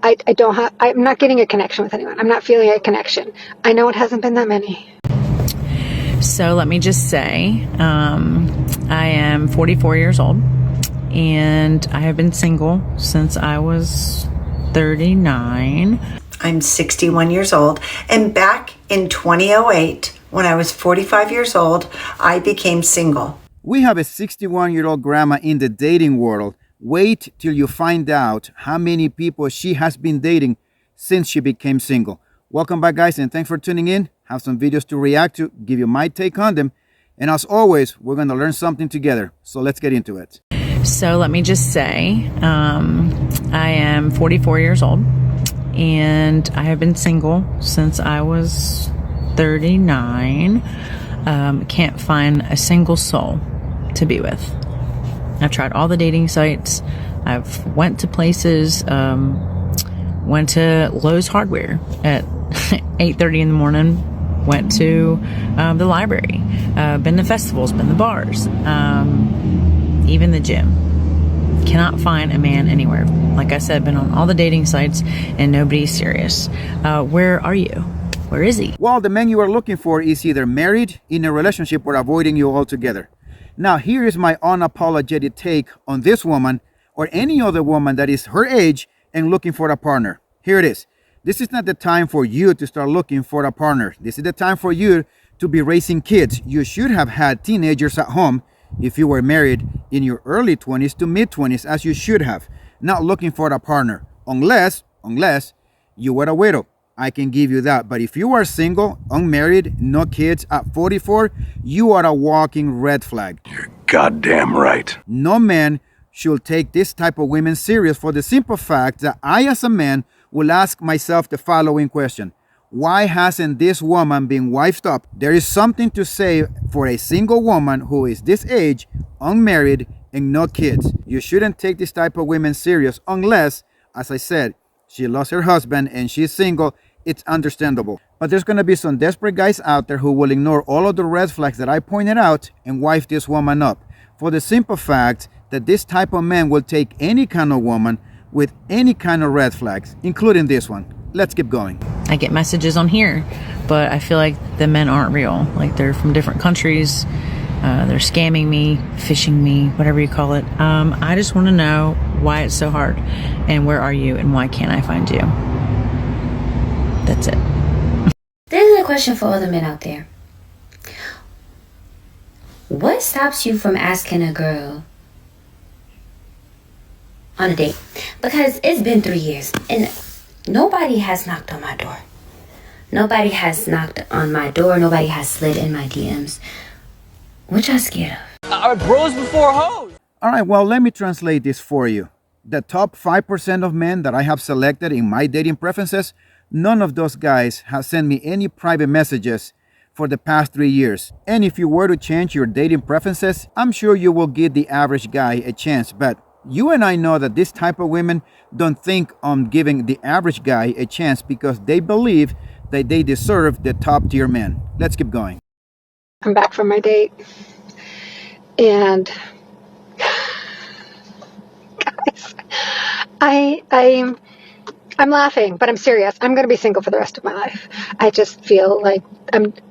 I don't have, I'm not getting a connection with anyone. I'm not feeling a connection. I know it hasn't been that many. So let me just say, I am 44 years old and I have been single since I was 39. I'm 61 years old, and back in 2008, when I was 45 years old, I became single. We have a 61-year-old grandma in the dating world. Wait till you find out how many people she has been dating since she became single. Welcome back, guys, and thanks for tuning in. Have some videos to react to, give you my take on them. And as always, we're going to learn something together. So let's get into it. So let me just say, I am 44 years old and I have been single since I was 39. Can't find a single soul to be with. I've tried all the dating sites. I've went to places, went to Lowe's Hardware at 8:30 in the morning, went to the library, been to festivals, been to bars, even the gym. Cannot find a man anywhere. Like I said, been on all the dating sites and nobody's serious. Where are you? Where is he? Well, the man you are looking for is either married, in a relationship, or avoiding you altogether. Now, here is my unapologetic take on this woman or any other woman that is her age and looking for a partner. Here it is. This is not the time for you to start looking for a partner. This is the time for you to be raising kids. You should have had teenagers at home if you were married in your early 20s to mid 20s, as you should have, not looking for a partner, unless you were a widow. I can give you that. But if you are single, unmarried, no kids at 44, you are a walking red flag. You're goddamn right. No man should take this type of women serious, for the simple fact that I, as a man, will ask myself the following question: why hasn't this woman been wifed up? There is something to say for a single woman who is this age, unmarried, and no kids. You shouldn't take this type of women serious unless, as I said, she lost her husband and she's single. It's understandable. But there's going to be some desperate guys out there who will ignore all of the red flags that I pointed out and wife this woman up, for the simple fact that this type of man will take any kind of woman with any kind of red flags, including this one. Let's keep going. I get messages on here, but I feel like the men aren't real. Like they're from different countries. They're scamming me, phishing me, whatever you call it. I just want to know why it's so hard, and where are you, and why can't I find you? That's it. This is a question for other men out there. What stops you from asking a girl on a date? Because it's been 3 years and nobody has knocked on my door. Nobody has knocked on my door. Nobody has slid in my DMs. What y'all scared of? Our bros before hoes. All right, well, let me translate this for you. The top 5% of men that I have selected in my dating preferences, none of those guys have sent me any private messages for the past 3 years. And if you were to change your dating preferences, I'm sure you will give the average guy a chance. But you and I know that this type of women don't think on giving the average guy a chance because they believe that they deserve the top tier men. Let's keep going. I'm back from my date. And guys, I'm laughing, but I'm serious. I'm going to be single for the rest of my life. I just feel like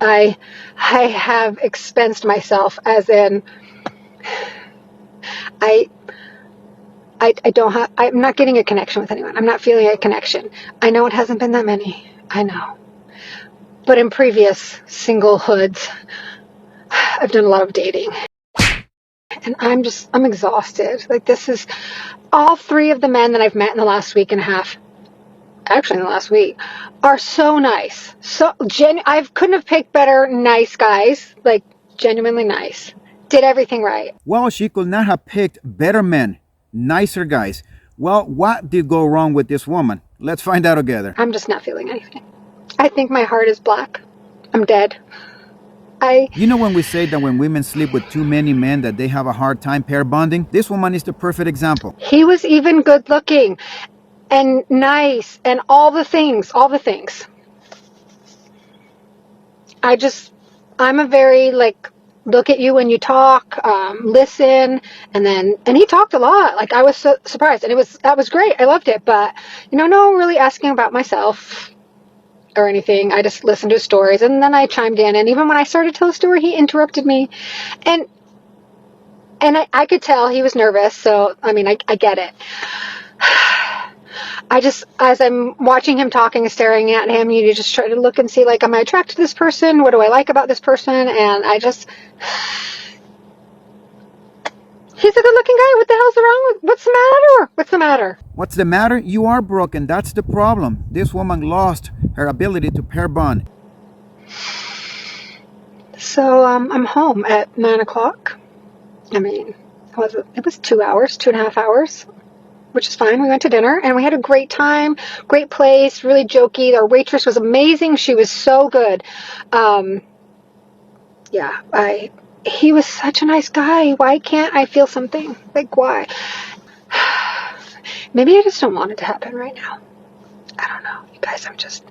I have expensed myself, as in I'm not getting a connection with anyone. I'm not feeling a connection. I know it hasn't been that many. I know. But in previous singlehoods, I've done a lot of dating. And I'm exhausted. Like, this is all 3 of the men that I've met in the last week and a half, actually in the last week, are so nice. So I couldn't have picked better nice guys, like genuinely nice. Did everything right. Well, she could not have picked better men, nicer guys. Well, what did go wrong with this woman? Let's find out together. I'm just not feeling anything. I think my heart is black. I'm dead. You know when we say that when women sleep with too many men that they have a hard time pair bonding? This woman is the perfect example. He was even good looking and nice and all the things. I'm a very, like, look at you when you talk, listen, and he talked a lot. Like, I was so surprised, and that was great. I loved it, but, no really asking about myself or anything. I just listened to his stories, and then I chimed in, and even when I started to tell a story, he interrupted me, and I could tell he was nervous, so, I mean, I get it. As I'm watching him talking and staring at him, you just try to look and see, like, am I attracted to this person? What do I like about this person? And he's a good-looking guy. What the hell's wrong with, what's the matter? What's the matter? What's the matter? You are broken. That's the problem. This woman lost her ability to pair bond. So, I'm home at 9 o'clock. I mean, it was 2 hours, 2.5 hours, which is fine. We went to dinner, and we had a great time, great place, really jokey. Our waitress was amazing. She was so good. He was such a nice guy. Why can't I feel something? Like, why? Maybe I just don't want it to happen right now. I don't know. You guys, I'm just...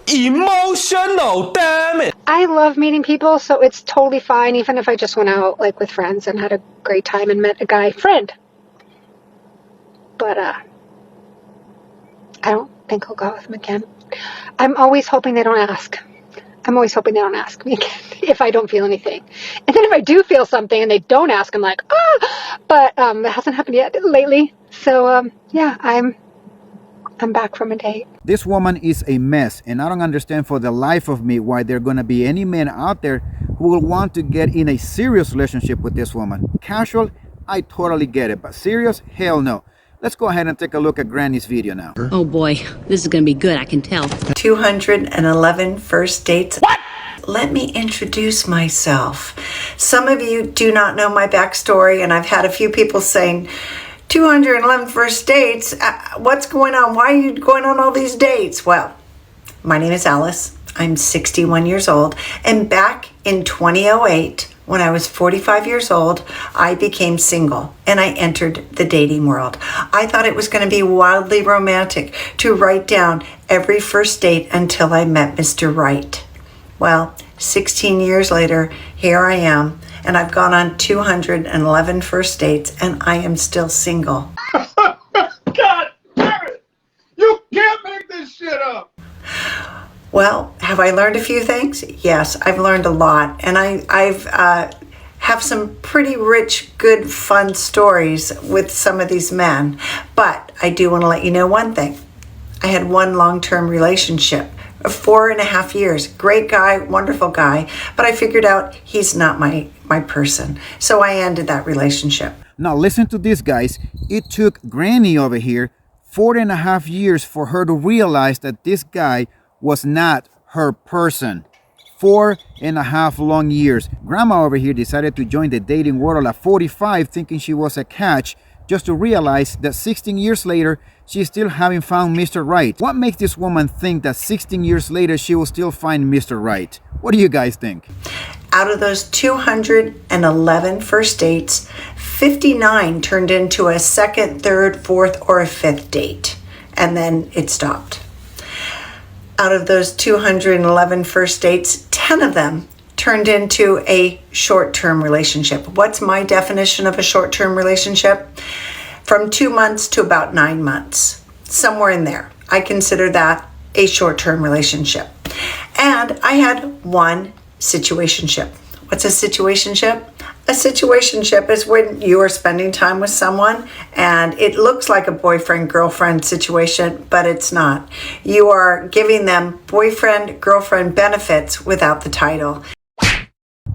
Emotional, damn it! I love meeting people, so it's totally fine, even if I just went out, like, with friends and had a great time and met a guy friend. But, I don't think I'll go out with him again. I'm always hoping they don't ask. I'm always hoping they don't ask me again if I don't feel anything. And then if I do feel something and they don't ask, I'm like, ah! But, it hasn't happened yet lately. So, yeah, I'm back from a date. This woman is a mess, and I don't understand for the life of me why there are going to be any men out there who will want to get in a serious relationship with this woman. Casual, I totally get it, but serious, hell no. Let's go ahead and take a look at Granny's video now. Oh boy, this is gonna be good, I can tell. 211 first dates. What? Let me introduce myself. Some of you do not know my backstory, and I've had a few people saying, 211 first dates? What's going on? Why are you going on all these dates? Well, my name is Alice. I'm 61 years old, and back in 2008, when I was 45 years old, I became single and I entered the dating world. I thought it was going to be wildly romantic to write down every first date until I met Mr. Right. Well, 16 years later, here I am, and I've gone on 211 first dates, and I am still single. God damn it! You can't make this shit up! Well, have I learned a few things? Yes, I've learned a lot, and I've have some pretty rich, good, fun stories with some of these men. But I do want to let you know one thing. I had one long-term relationship of 4.5 years. Great guy, wonderful guy, but I figured out he's not my person. So I ended that relationship. Now listen to this, guys. It took Granny over here 4.5 years for her to realize that this guy was not her person. 4.5 long years. Grandma over here decided to join the dating world at 45, thinking she was a catch, just to realize that 16 years later, she still haven't found Mr. Right. What makes this woman think that 16 years later, she will still find Mr. Right? What do you guys think? Out of those 211 first dates, 59 turned into a second, third, fourth, or a fifth date, and then it stopped. Out of those 211 first dates, 10 of them turned into a short-term relationship. What's my definition of a short-term relationship? From 2 months to about 9 months, somewhere in there. I consider that a short-term relationship. And I had one situationship. What's a situationship? A situationship is when you are spending time with someone and it looks like a boyfriend-girlfriend situation, but it's not. You are giving them boyfriend-girlfriend benefits without the title.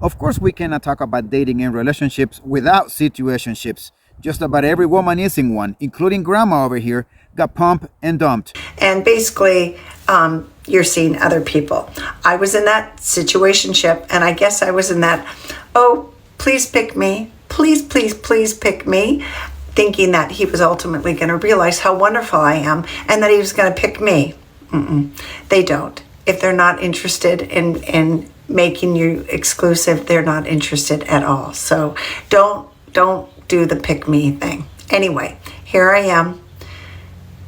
Of course, we cannot talk about dating and relationships without situationships. Just about every woman is in one, including Grandma over here, got pumped and dumped. And basically, you're seeing other people. I was in that situationship, and I guess I was in that, oh, please pick me, please, please, please pick me, thinking that he was ultimately going to realize how wonderful I am and that he was going to pick me. They don't. If they're not interested in making you exclusive, they're not interested at all. So don't do the pick me thing. Anyway, here I am,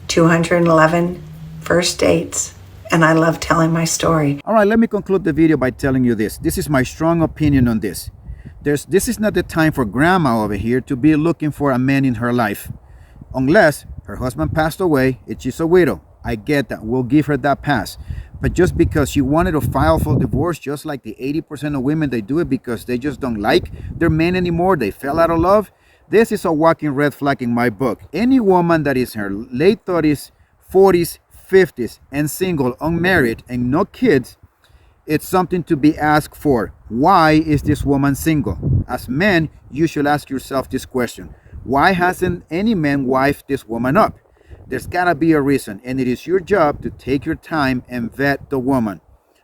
211 first dates, and I love telling my story. All right, let me conclude the video by telling you this. This is my strong opinion on this. This is not the time for grandma over here to be looking for a man in her life. Unless her husband passed away and she's a widow. I get that. We'll give her that pass. But just because she wanted to file for divorce, just like the 80% of women, they do it because they just don't like their men anymore. They fell out of love. This is a walking red flag in my book. Any woman that is in her late 30s, 40s, 50s, and single, unmarried, and no kids, it's something to be asked for. Why is this woman single? As men, you should ask yourself this question. Why hasn't any man wifed this woman up? There's gotta be a reason, and it is your job to take your time and vet the woman.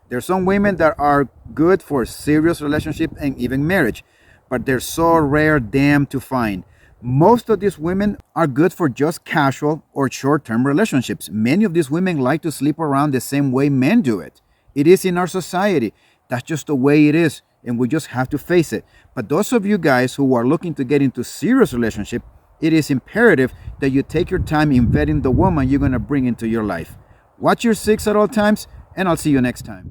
There's some women that are good for serious relationship and even marriage, but they're so rare damn to find. Most of these women are good for just casual or short-term relationships. Many of these women like to sleep around the same way men do it. It is in our society. That's just the way it is, and we just have to face it. But those of you guys who are looking to get into serious relationship, it is imperative that you take your time in vetting the woman you're going to bring into your life. Watch your six at all times, and I'll see you next time.